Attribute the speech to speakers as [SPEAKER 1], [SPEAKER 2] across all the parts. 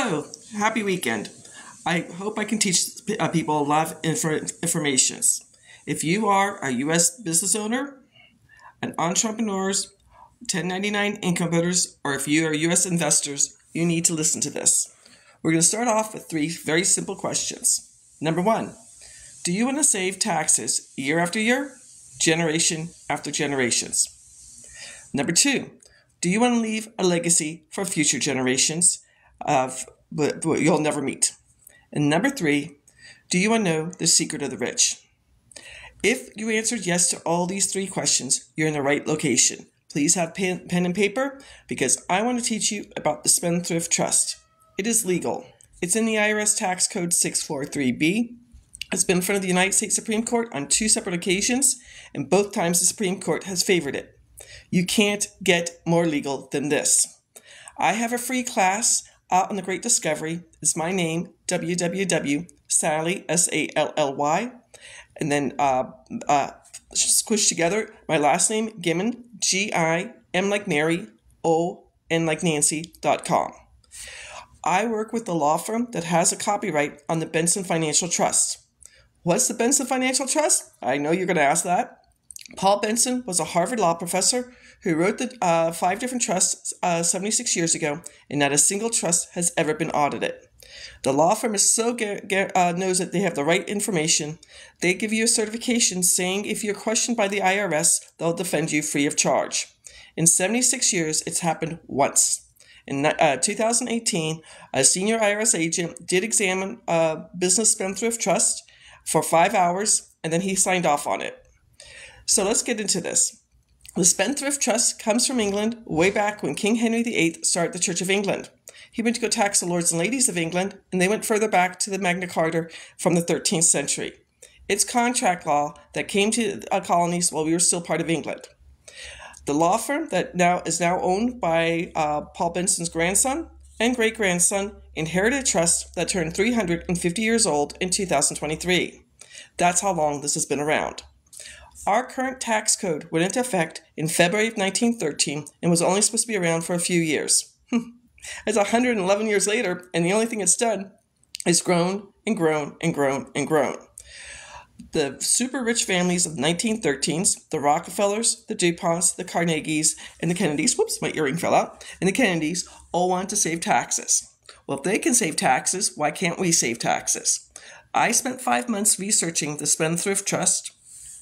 [SPEAKER 1] Hello, happy weekend. I hope I can teach people a lot of information. If you are a U.S. business owner, an entrepreneur, 1099 income earners, or if you are U.S. investors, you need to listen to this. We're going to start off with 3 very simple questions. Number 1, do you want to save taxes year after year, generation after generations? Number 2, do you want to leave a legacy for future generations but you'll never meet? And number 3, do you want to know the secret of the rich? If you answered yes to all these 3 questions, you're in the right location. Please have pen and paper because I want to teach you about the Spendthrift Trust. It is legal. It's in the IRS Tax Code 643B. It's been in front of the United States Supreme Court on 2 separate occasions, and both times the Supreme Court has favored it. You can't get more legal than this. I have a free class out on the Great Discovery. It's my name, www.sally, S-A-L-L-Y, and then squished together, my last name, Gimmon, G-I-M like Mary, O-N like Nancy.com. I work with the law firm that has a copyright on the Benson Financial Trust. What's the Benson Financial Trust? I know you're going to ask that. Paul Benson was a Harvard law professor who wrote the 5 different trusts 76 years ago, and not a single trust has ever been audited. The law firm is so knows that they have the right information. They give you a certification saying if you're questioned by the IRS, they'll defend you free of charge. In 76 years, it's happened once. In 2018, a senior IRS agent did examine a business Spendthrift Trust for 5 hours, and then he signed off on it. So let's get into this. The Spendthrift Trust comes from England way back when King Henry VIII started the Church of England. He went to go tax the lords and ladies of England, and they went further back to the Magna Carta from the 13th century. It's contract law that came to the colonies while we were still part of England. The law firm that is now owned by Paul Benson's grandson and great-grandson inherited a trust that turned 350 years old in 2023. That's how long this has been around. Our current tax code went into effect in February of 1913 and was only supposed to be around for a few years. It's 111 years later, and the only thing it's done is grown and grown and grown and grown. The super rich families of 1913s, the Rockefellers, the DuPonts, the Carnegies, and the Kennedys, whoops, my earring fell out, and the Kennedys all want to save taxes. Well, if they can save taxes, why can't we save taxes? I spent 5 months researching the Spendthrift Trust.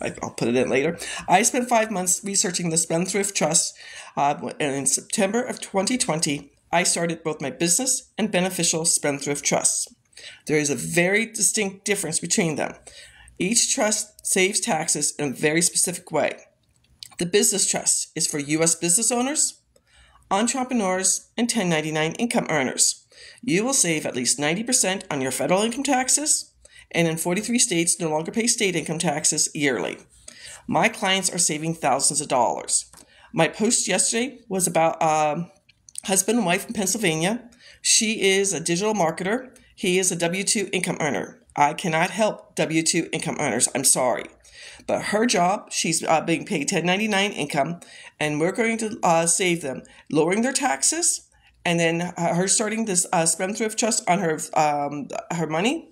[SPEAKER 1] I'll put it in later. I spent 5 months researching the Spendthrift Trust, and in September of 2020, I started both my business and beneficial Spendthrift Trusts. There is a very distinct difference between them. Each trust saves taxes in a very specific way. The business trust is for U.S. business owners, entrepreneurs, and 1099 income earners. You will save at least 90% on your federal income taxes, and in 43 states no longer pay state income taxes yearly. My clients are saving thousands of dollars. My post yesterday was about a husband and wife in Pennsylvania. She is a digital marketer. He is a W-2 income earner. I cannot help W-2 income earners. I'm sorry. But her job, she's being paid 1099 income, and we're going to save them, lowering their taxes, and then her starting this Spendthrift Trust on her money.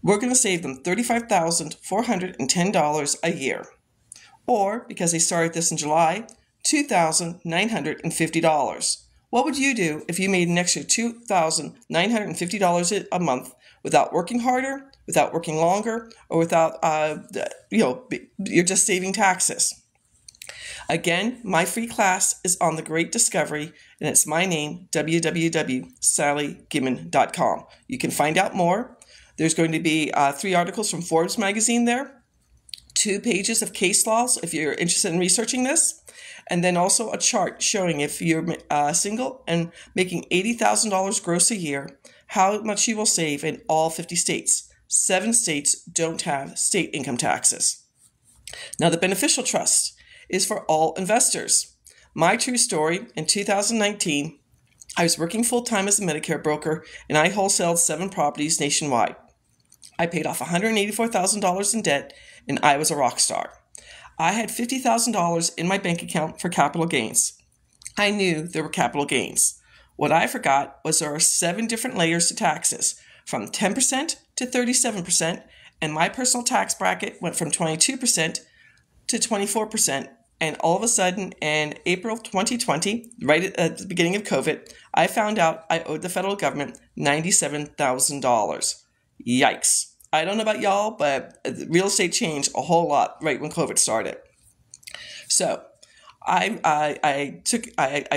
[SPEAKER 1] We're going to save them $35,410 a year. Or, because they started this in July, $2,950. What would you do if you made an extra $2,950 a month without working harder, without working longer, or without, you're just saving taxes? Again, my free class is on the Great Discovery, and it's my name, www.sallygimmon.com. You can find out more. There's going to be 3 articles from Forbes magazine there, 2 pages of case laws if you're interested in researching this, and then also a chart showing if you're single and making $80,000 gross a year, how much you will save in all 50 states. 7 states don't have state income taxes. Now, the beneficial trust is for all investors. My true story, in 2019, I was working full-time as a Medicare broker, and I wholesaled 7 properties nationwide. I paid off $184,000 in debt, and I was a rock star. I had $50,000 in my bank account for capital gains. I knew there were capital gains. What I forgot was there are 7 different layers to taxes, from 10% to 37%, and my personal tax bracket went from 22% to 24%. And all of a sudden, in April 2020, right at the beginning of COVID, I found out I owed the federal government $97,000. Yikes. I don't know about y'all, but real estate changed a whole lot right when COVID started. So I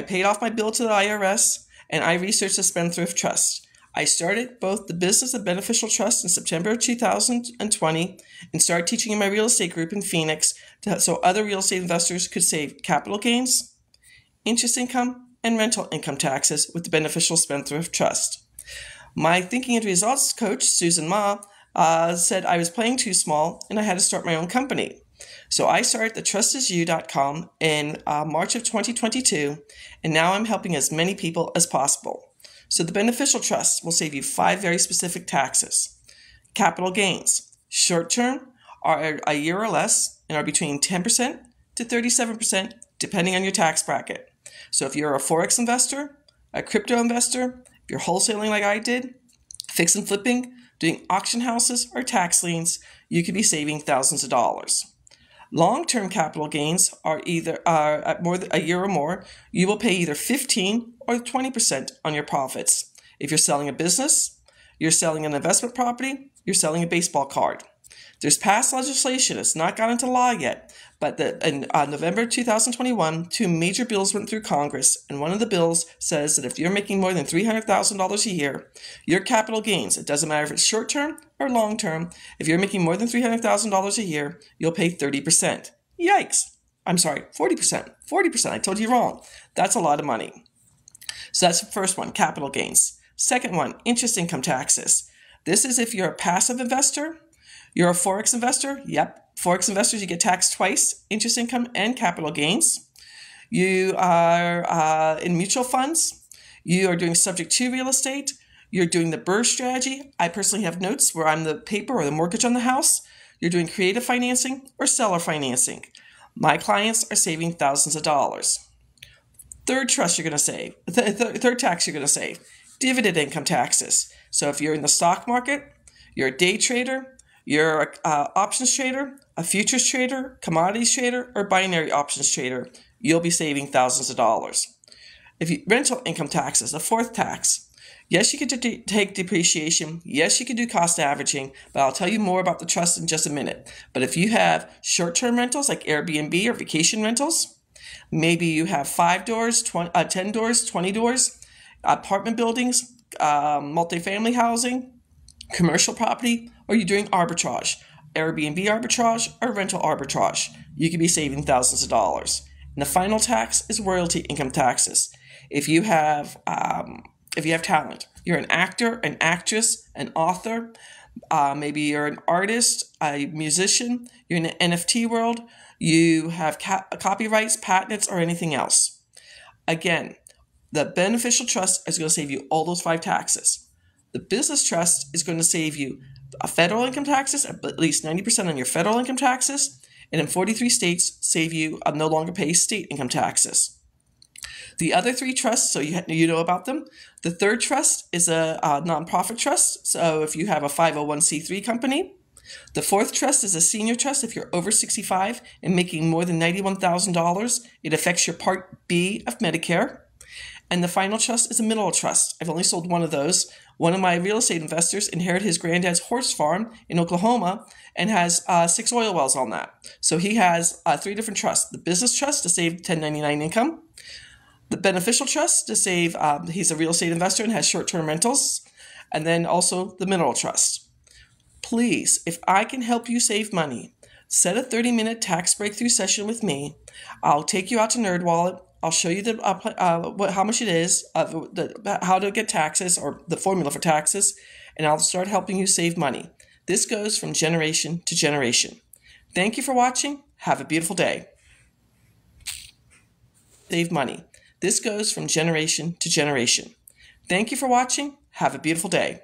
[SPEAKER 1] paid off my bill to the IRS, and I researched the Spendthrift Trust. I started both the business of beneficial trust in September of 2020 and started teaching in my real estate group in Phoenix so other real estate investors could save capital gains, interest income, and rental income taxes with the beneficial Spendthrift Trust. My thinking and results coach, Susan Ma, said I was playing too small and I had to start my own company. So I started thetrustisyou.com in March of 2022, and now I'm helping as many people as possible. So the beneficial trust will save you 5 very specific taxes. Capital gains, short-term, are a year or less and are between 10% to 37%, depending on your tax bracket. So if you're a forex investor, a crypto investor, if you're wholesaling like I did, fix and flipping, doing auction houses or tax liens, you could be saving thousands of dollars. Long-term capital gains are either at more than a year or more. You will pay either 15 or 20% on your profits. If you're selling a business, you're selling an investment property, you're selling a baseball card. There's past legislation. It's not got into law yet, but in November 2021, 2 major bills went through Congress, and one of the bills says that if you're making more than $300,000 a year, your capital gains, it doesn't matter if it's short-term or long-term, if you're making more than $300,000 a year, you'll pay 30%. Yikes. I'm sorry, 40%. 40%. I told you wrong. That's a lot of money. So that's the first one, capital gains. Second one, interest income taxes. This is if you're a passive investor. You're a forex investor? Yep. Forex investors, you get taxed twice, interest income and capital gains. You are in mutual funds. You are doing subject to real estate. You're doing the BRRRR strategy. I personally have notes where I'm the paper or the mortgage on the house. You're doing creative financing or seller financing. My clients are saving thousands of dollars. Third trust you're going to save. Third tax you're going to save. Dividend income taxes. So if you're in the stock market, you're a day trader, you're an options trader, a futures trader, commodities trader, or binary options trader, you'll be saving thousands of dollars. Rental income taxes, the fourth tax. Yes, you could take depreciation. Yes, you could do cost averaging, but I'll tell you more about the trust in just a minute. But if you have short-term rentals like Airbnb or vacation rentals, maybe you have 5 doors, 10 doors, 20 doors, apartment buildings, multifamily housing, commercial property, or you're doing arbitrage, Airbnb arbitrage or rental arbitrage, you could be saving thousands of dollars. And the final tax is royalty income taxes. If you have talent, you're an actor, an actress, an author, maybe you're an artist, a musician, you're in the NFT world, you have copyrights, patents, or anything else. Again, the beneficial trust is going to save you all those 5 taxes. The business trust is going to save you federal income taxes, at least 90% on your federal income taxes, and in 43 states, save you no longer pay state income taxes. The other 3 trusts, so you know about them. The third trust is a nonprofit trust, so if you have a 501c3 company. The fourth trust is a senior trust. If you're over 65 and making more than $91,000, it affects your Part B of Medicare. And the final trust is a mineral trust. I've only sold one of those. One of my real estate investors inherited his granddad's horse farm in Oklahoma and has 6 oil wells on that. So he has 3 different trusts. The business trust to save 1099 income. The beneficial trust to save, he's a real estate investor and has short-term rentals. And then also the mineral trust. Please, if I can help you save money, set a 30-minute tax breakthrough session with me. I'll take you out to NerdWallet. I'll show you how much it is, how to get taxes or the formula for taxes, and I'll start helping you save money. This goes from generation to generation. Thank you for watching. Have a beautiful day. Save money. This goes from generation to generation. Thank you for watching. Have a beautiful day.